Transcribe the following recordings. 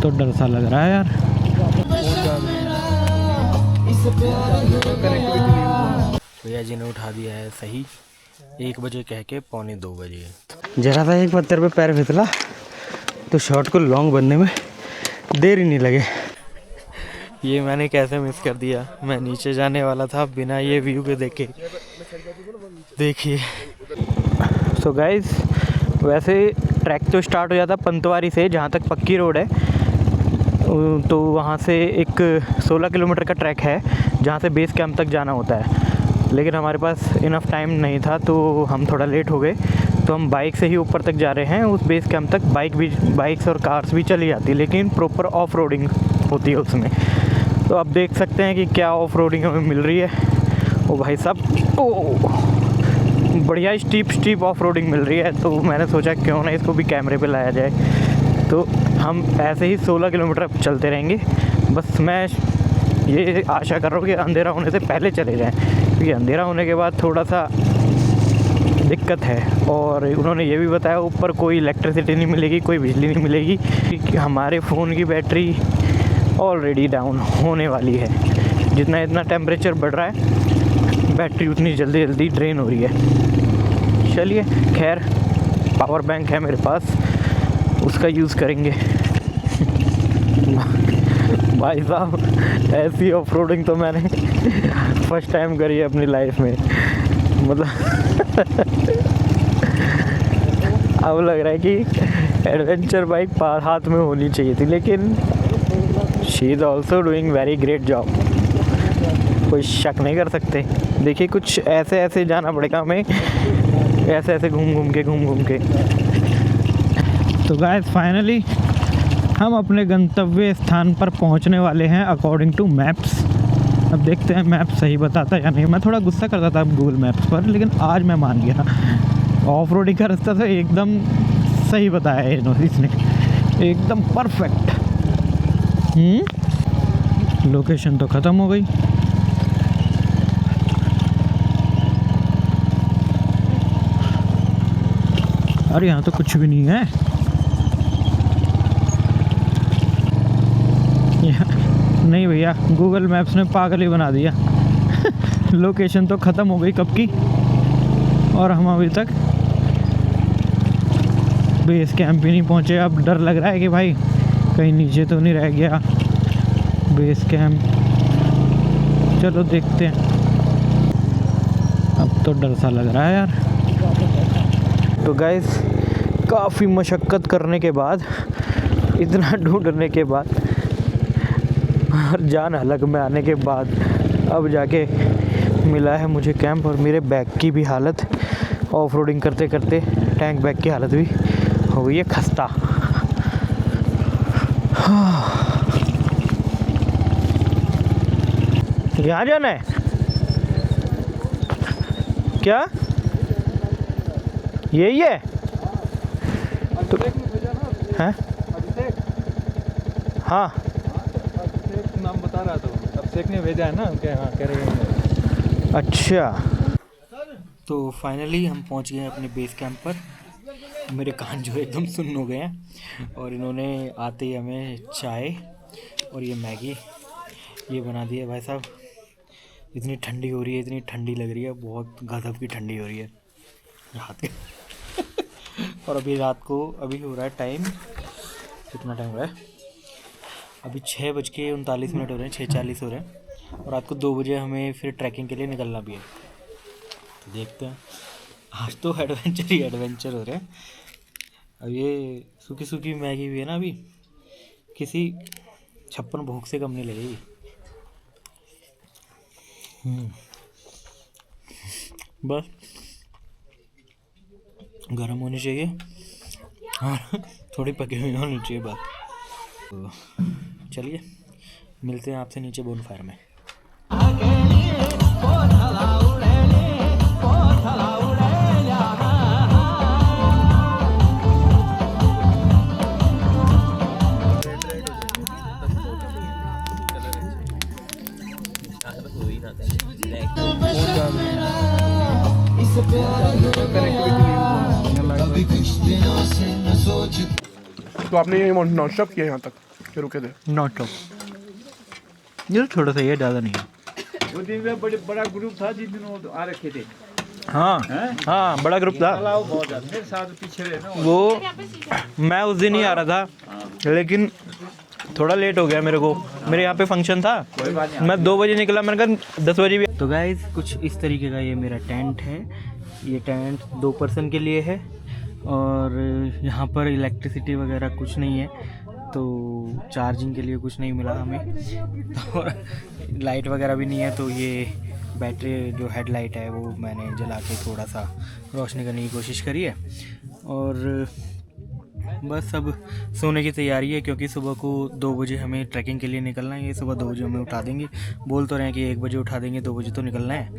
तो डर सा लग रहा है यार। भैया जी ने उठा दिया है सही 1 बजे कह के 1:45 बजे। जरा सा एक पत्थर पे पैर फिसला तो शॉट को लॉन्ग बनने में देर ही नहीं लगे। ये मैंने कैसे मिस कर दिया। मैं नीचे जाने वाला था बिना ये व्यू के देखे। देखिए सो गाइस, वैसे ट्रैक तो स्टार्ट हो जाता पंतवारी से, जहाँ तक पक्की रोड है। तो वहाँ से एक 16 किलोमीटर का ट्रैक है जहाँ से बेस कैंप तक जाना होता है। लेकिन हमारे पास इनफ टाइम नहीं था तो हम थोड़ा लेट हो गए, तो हम बाइक से ही ऊपर तक जा रहे हैं। उस बेस कैंप तक बाइक्स और कार्स भी चली जाती, लेकिन प्रॉपर ऑफ रोडिंग होती है उसमें। तो आप देख सकते हैं कि क्या ऑफ रोडिंग हमें मिल रही है। ओ भाई साहब, ओ बढ़िया स्टीप ऑफ रोडिंग मिल रही है। तो मैंने सोचा क्यों ना इसको भी कैमरे पे लाया जाए। तो हम ऐसे ही 16 किलोमीटर चलते रहेंगे। बस मैं ये आशा कर रहा हूँ कि अंधेरा होने से पहले चले जाएं, क्योंकि अंधेरा होने के बाद थोड़ा सा दिक्कत है। और उन्होंने ये भी बताया ऊपर कोई इलेक्ट्रिसिटी नहीं मिलेगी, कोई बिजली नहीं मिलेगी, क्योंकि हमारे फ़ोन की बैटरी ऑलरेडी डाउन होने वाली है। जितना टेम्परेचर बढ़ रहा है बैटरी उतनी जल्दी ड्रेन हो रही है। चलिए खैर, पावर बैंक है मेरे पास, उसका यूज़ करेंगे। भाई साहब, ऐसी ऑफ रोडिंग तो मैंने फर्स्ट टाइम करी है अपनी लाइफ में। मतलब अब लग रहा है कि एडवेंचर बाइक हाथ में होनी चाहिए थी, लेकिन she is also doing very great job, कोई शक नहीं कर सकते। देखिए कुछ ऐसे जाना पड़ेगा हमें, ऐसे घूम घूम के। तो गाइस फाइनली हम अपने गंतव्य स्थान पर पहुंचने वाले हैं अकॉर्डिंग टू मैप्स। अब देखते हैं मैप सही बताता है या नहीं। मैं थोड़ा गुस्सा करता था गूगल मैप्स पर, लेकिन आज मैं मान गया। ऑफ रोडिंग का रास्ता तो एकदम सही बताया है इसने, एकदम परफेक्ट। लोकेशन तो ख़त्म हो गई। अरे यहाँ तो कुछ भी नहीं है। नहीं भैया, गूगल मैप्स ने पागल ही बना दिया। लोकेशन तो ख़त्म हो गई कब की, और हम अभी तक बेस कैंप ही नहीं पहुँचे। अब डर लग रहा है कि भाई कहीं नीचे तो नहीं रह गया बेस कैंप। चलो देखते हैं। अब तो डर सा लग रहा है यार। तो गाइस, काफ़ी मशक्क़त करने के बाद, इतना ढूंढने के बाद और जान हलक में आने के बाद अब जाके मिला है मुझे कैंप। और मेरे बैग की भी हालत, ऑफ रोडिंग करते करते टैंक बैग की हालत भी हो गई है खस्ता। यहाँ जाना है क्या? यही है तो हैं? हाँ नाम बता रहा था, अभिषेक ने भेजा है ना, हाँ कह रहे हैं। अच्छा, तो फाइनली हम पहुंच गए अपने बेस कैंप पर। मेरे कान जो एकदम सुन्न हो गए हैं, और इन्होंने आते ही हमें चाय और ये मैगी ये बना दी है। भाई साहब, इतनी ठंडी हो रही है, इतनी ठंडी लग रही है, बहुत गजब की ठंडी हो रही है रात के। और अभी रात को अभी हो रहा है टाइम, कितना टाइम हो रहा है? अभी 6:39 हो रहे हैं, 6:40 हो रहे हैं। और रात को 2 बजे हमें फिर ट्रैकिंग के लिए निकलना भी है। तो देखते हैं, आज तो एडवेंचर ही एडवेंचर हो रहे हैं। अब ये सूखी मैगी भी है ना, अभी किसी 56 भूख से कम नहीं लगेगी। बस गर्म होनी चाहिए और थोड़ी पकी हुई होनी चाहिए बात। तो चलिए मिलते हैं आपसे नीचे बोनफायर में। तो आपने ये नॉन स्टॉप किया यहाँ तक कि रुके थे? नॉट टॉप, ये तो छोटा सा ही है, ज़्यादा नहीं है। वो दिन में बड़ा ग्रुप था जिस दिन वो आ रखे थे। हाँ हाँ, बड़ा ग्रुप था बहुत ज़्यादा मेरे साथ पीछे रहे ना वो। मैं उस दिन ही आ रहा था, लेकिन थोड़ा लेट हो गया मेरे को, मेरे यहाँ पे फंक्शन था। मैं 2 बजे निकला, मैंने कहा 10 बजे भी। तो गाइस कुछ इस तरीके का ये मेरा टेंट है। ये टेंट 2 पर्सन के लिए है और यहाँ पर इलेक्ट्रिसिटी वगैरह कुछ नहीं है, तो चार्जिंग के लिए कुछ नहीं मिला हमें, और लाइट वगैरह भी नहीं है। तो ये बैटरी जो हेडलाइट है वो मैंने जला के थोड़ा सा रोशनी करने की कोशिश करी है। और बस अब सोने की तैयारी है, क्योंकि सुबह को 2 बजे हमें ट्रैकिंग के लिए निकलना है। ये सुबह 2 बजे हमें उठा देंगे, बोल तो रहे हैं कि 1 बजे उठा देंगे, 2 बजे तो निकलना है,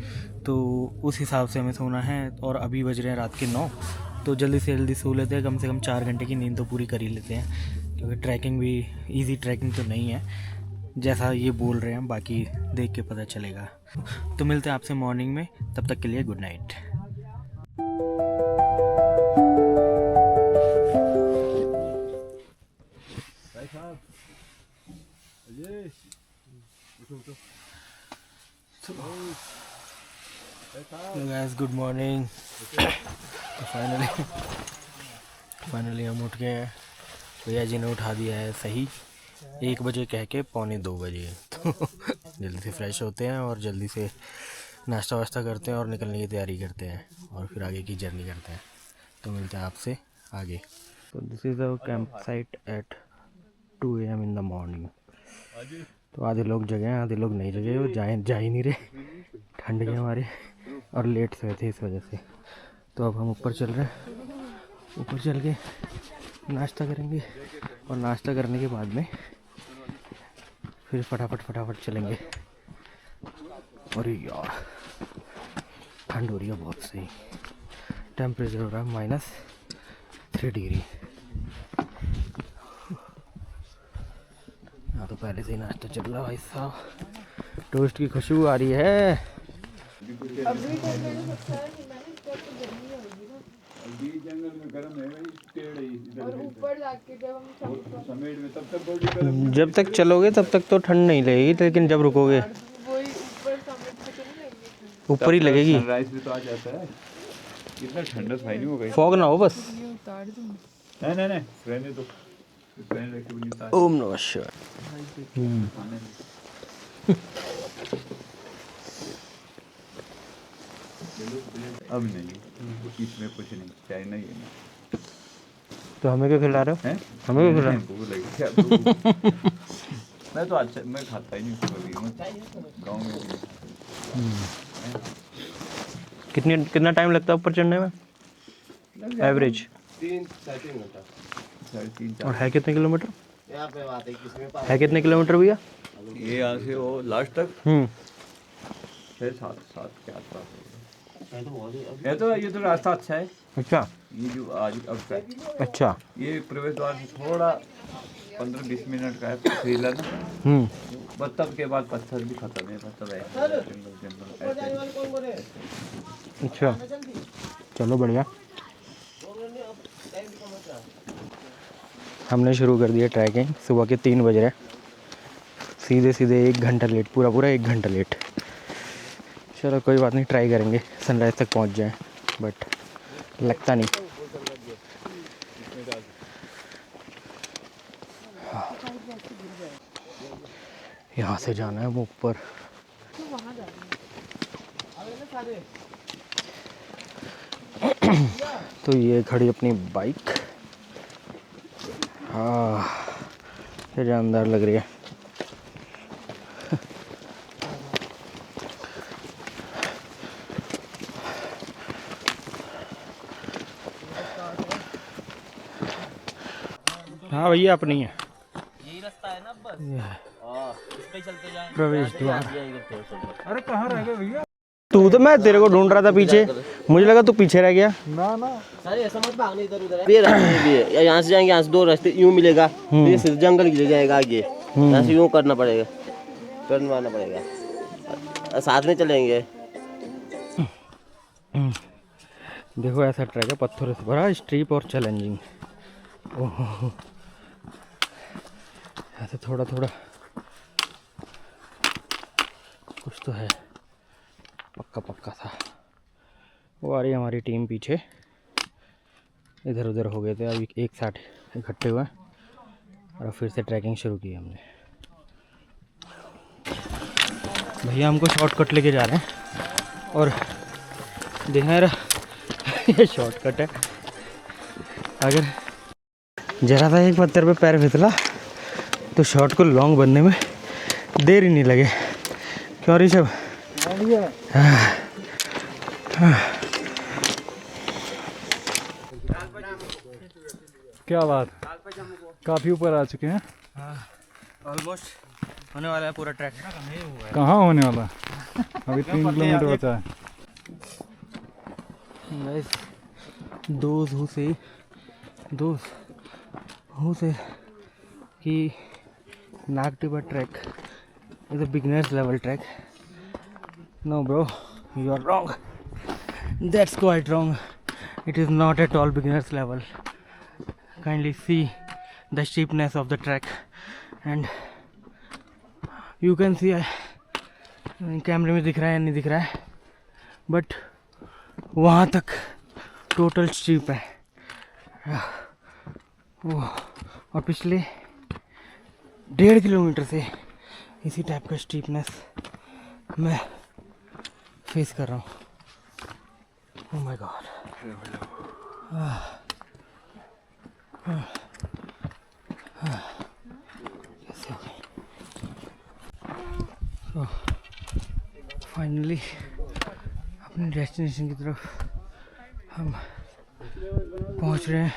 तो उस हिसाब से हमें सोना है। और अभी बज रहे हैं रात के 9, तो जल्दी से जल्दी सो लेते हैं। कम से कम 4 घंटे की नींद तो पूरी कर ही लेते हैं, क्योंकि ट्रैकिंग भी ईजी ट्रैकिंग तो नहीं है जैसा ये बोल रहे हैं, बाकी देख के पता चलेगा। तो मिलते हैं आपसे मॉर्निंग में, तब तक के लिए good night. Guys good morning. तो फाइनली हम उठ गए हैं। भैया जी ने उठा दिया है सही 1 बजे कह के 1:45 बजे। तो जल्दी से फ्रेश होते हैं और जल्दी से नाश्ता वाश्ता करते हैं और निकलने की तैयारी करते हैं और फिर आगे की जर्नी करते हैं। तो मिलते हैं आपसे आगे। तो this is our camp site at 2 AM in the morning. तो आधे लोग जगह हैं, आधे लोग नहीं जगह, वो जा ही नहीं रहे, ठंड के हमारे, और लेट से थे इस वजह से। तो अब हम ऊपर चल रहे हैं, ऊपर चल के नाश्ता करेंगे और नाश्ता करने के बाद में फिर फटाफट चलेंगे। और यार ठंड हो रही है बहुत सही, टेम्परेचर हो रहा है -3 डिग्री। यहाँ तो पहले से ही नाश्ता चल रहा है भाई साहब, टोस्ट की खुशबू आ रही है। जब तक चलोगे तब तक तो ठंड नहीं लगेगी, लेकिन जब रुकोगे ऊपर ही लगेगी। सनराइज भी तो आ जाता है, इतना ठंडा सही नहीं हो गई। फॉग ना हो बस। नहीं रहने दो, रहने रख के भी नहीं उतार। ओम नमः शिवाय। अब नहीं, इसमें कुछ नहीं, चाय नहीं है। तो हमें क्या खिला रहे हो? हमें क्या खिला रहे हो? मैं तो अच्छा मैं खाता ही नहीं कभी, गाँव में भी। कितना टाइम लगता है ऊपर चढ़ने में एवरेज? 3-3.5 घंटा। और है कितने किलोमीटर? है कितने किलोमीटर भैया? ये यहाँ से वो लास्ट तक 6-7 के आसपास। ये तो रास्ता अच्छा है। अच्छा, ये जो आज अब का है। अच्छा, ये प्रवेश द्वार से थोड़ा 15-20 मिनट का है पथरीला ना। बस तब के बाद पत्थर भी खत्म है, पत्थर है जंगल। अच्छा, चलो बढ़िया। हमने शुरू कर दिया ट्रैकिंग, सुबह के 3 बज रहे, सीधे 1 घंटा लेट, पूरा 1 घंटा लेट। चलो कोई बात नहीं, ट्राई करेंगे सनराइज़ तक पहुंच जाएं, बट लगता नहीं। यहाँ से जाना है वो ऊपर। तो ये खड़ी अपनी बाइक, हाँ ये जानदार लग रही है। हाँ भैया अपनी है, यही रास्ता है ना बस। इस पे चलते जाएं। प्रवेश द्वार। अरे कहाँ रह गए भैया? तू तो, मैं तेरे को ढूंढ रहा था पीछे, मुझे लगा तू पीछे रह गया। अरे ऐसा मत भागना इधर उधर। ये रास्ते भी है, यहाँ से जाएंगे, यहाँ से 2 रास्ते यूं मिलेगा, ये सिर्फ जंगल की जगह जाएगा आगे, यहाँ से यूं करना पड़ेगा, टर्न मारना पड़ेगा, साथ में चलेंगे। देखो ऐसा ट्रैक है, पत्थरों से भरा, स्टीप और चैलेंजिंग। ओह ऐसे थोड़ा थोड़ा कुछ तो है, पक्का पक्का था। वो आ रही है हमारी टीम पीछे, इधर उधर हो गए थे, अभी एक साथ इकट्ठे हुए और फिर से ट्रैकिंग शुरू की हमने। भैया हमको शॉर्टकट लेके जा रहे हैं और देखना ये शॉर्टकट है। अगर जरा सा एक पत्थर पे पैर फिसला तो शॉर्ट को लॉन्ग बनने में देर ही नहीं लगे। क्यों ऋषभ? क्या बात, काफी ऊपर आ चुके हैं। ऑलमोस्ट होने वाला है पूरा ट्रैक। कहाँ होने वाला? अभी 3 किलोमीटर बचा है। Guys, those who say कि Nag Tibat trek is a beginner's level trek. No bro, you are wrong. That's quite wrong. It is not at all beginner's level. Kindly see the steepness of the trek, and you can see कैमरे में दिख रहा है या नहीं दिख रहा है, बट वहाँ तक टोटल स्टीप है। और पिछले 1.5 किलोमीटर से इसी टाइप का स्टीपनेस मैं फेस कर रहा हूँ। Oh my God. कैसे हो गए? फाइनली अपने डेस्टिनेशन की तरफ हम पहुंच रहे हैं।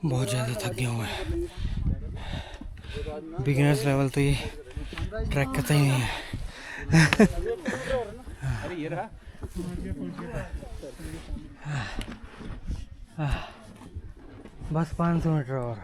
बहुत ज़्यादा थक गया हूँ मैं। बिगिनर्स लेवल तो ये ट्रैक करता ही नहीं है। बस 500 मीटर और।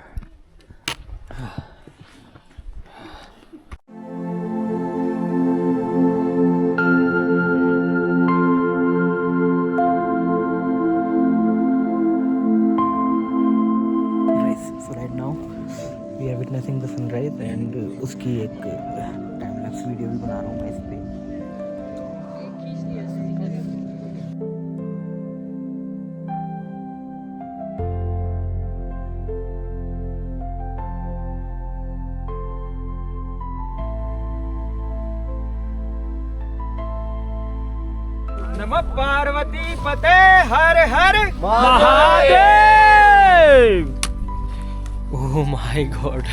विटनेसिंग द सनराइज एंड उसकी एक टाइम लैप्स वीडियो भी बना रहा हूँ मैं इस पे। नमः पार्वती पते हर हर महादेव। ओह माय गॉड,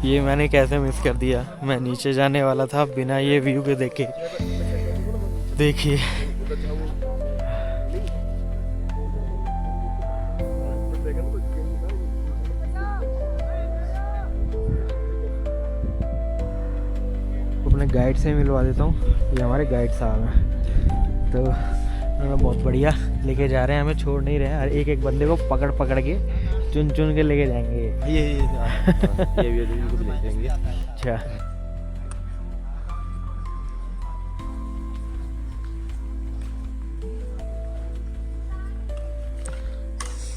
ये मैंने कैसे मिस कर दिया। मैं नीचे जाने वाला था बिना ये व्यू के देखे। देखिए अपने गाइड से मिलवा देता हूँ। ये हमारे गाइड साहब हैं, तो उन्होंने बहुत बढ़िया लेके जा रहे हैं, हमें छोड़ नहीं रहे हैं। हर एक एक बंदे को पकड़ पकड़ के चुन चुन के लेके जाएंगे। ये भी इनको भी ले जाएंगे। अच्छा,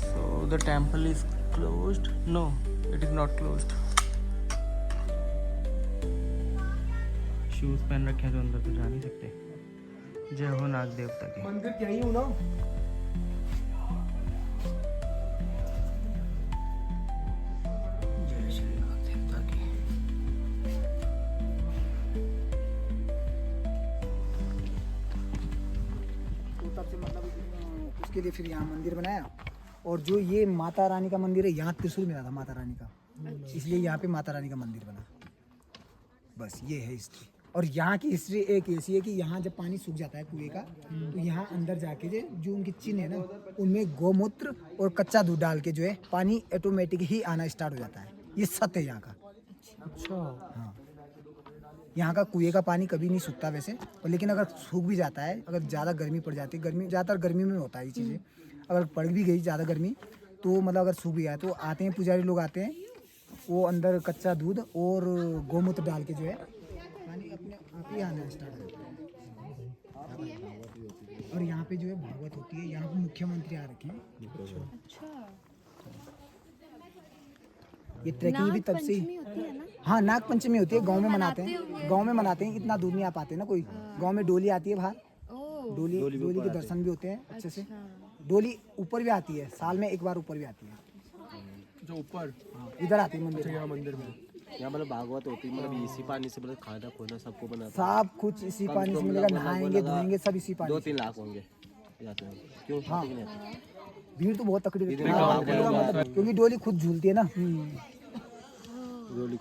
so the temple is closed? No, it is not closed. Shoes पहन रखे हैं तो अंदर तो जा नहीं सकते। जय हो नाग देवता की। मंदिर क्या ही हूँ ना। जय श्री नाग देवता की। तो तब से मतलब उसके लिए फिर यहाँ मंदिर बनाया। और जो ये माता रानी का मंदिर है, यहाँ त्रिशूल मिला था माता रानी का, इसलिए यहाँ पे माता रानी का मंदिर बना। बस ये है हिस्ट्री। और यहाँ की हिस्ट्री एक ऐसी है कि यहाँ जब पानी सूख जाता है कुएं का, तो यहाँ अंदर जाके जो उनकी चिन्ह है ना, उनमें गौमूत्र और कच्चा दूध डाल के जो है पानी ऑटोमेटिक ही आना स्टार्ट हो जाता है। ये सत्य है यहाँ का। अच्छा, हाँ, यहाँ का कुएं का पानी कभी नहीं सूखता वैसे, और लेकिन अगर सूख भी जाता है, अगर ज़्यादा गर्मी पड़ जाती है, गर्मी ज़्यादातर गर्मी में होता है ये चीज़ें, अगर पड़ भी गई ज़्यादा गर्मी तो मतलब अगर सूख गया तो आते हैं पुजारी लोग आते हैं, वो अंदर कच्चा दूध और गौमूत्र डाल के जो है पानी अपने आप ही आना स्टार्ट हो जाता है। और यहाँ पे जो है भागवत होती है, यहाँ पे मुख्यमंत्री आ रखे हैं। अच्छा, ये ट्रैकिंग भी तब से पंचमी होती है ना? हाँ, नाग पंचमी होती है, गांव में मनाते हैं, गांव में मनाते हैं, इतना दूर नहीं आ पाते ना कोई। गांव में डोली आती है बाहर, ओ, डोली के दर्शन भी होते हैं अच्छे से। डोली ऊपर भी आती है, साल में एक बार ऊपर भी आती है। जो ऊपर इधर आती है मंदिर, यहाँ मंदिर में यहाँ मतलब भागवत होती है, मतलब इसी पानी से मतलब खाना खोना सबको बनाता सब कुछ इसी पानी से मिलेगा, नहाएंगे धोएंगे सब इसी पानी से। 2-3 लाख होंगे जाते हैं। क्यों? हाँ। ठीक नहीं? भीड़ तो बहुत तकड़ी रहती है, मतलब क्योंकि डोली खुद झूलती है ना। डोली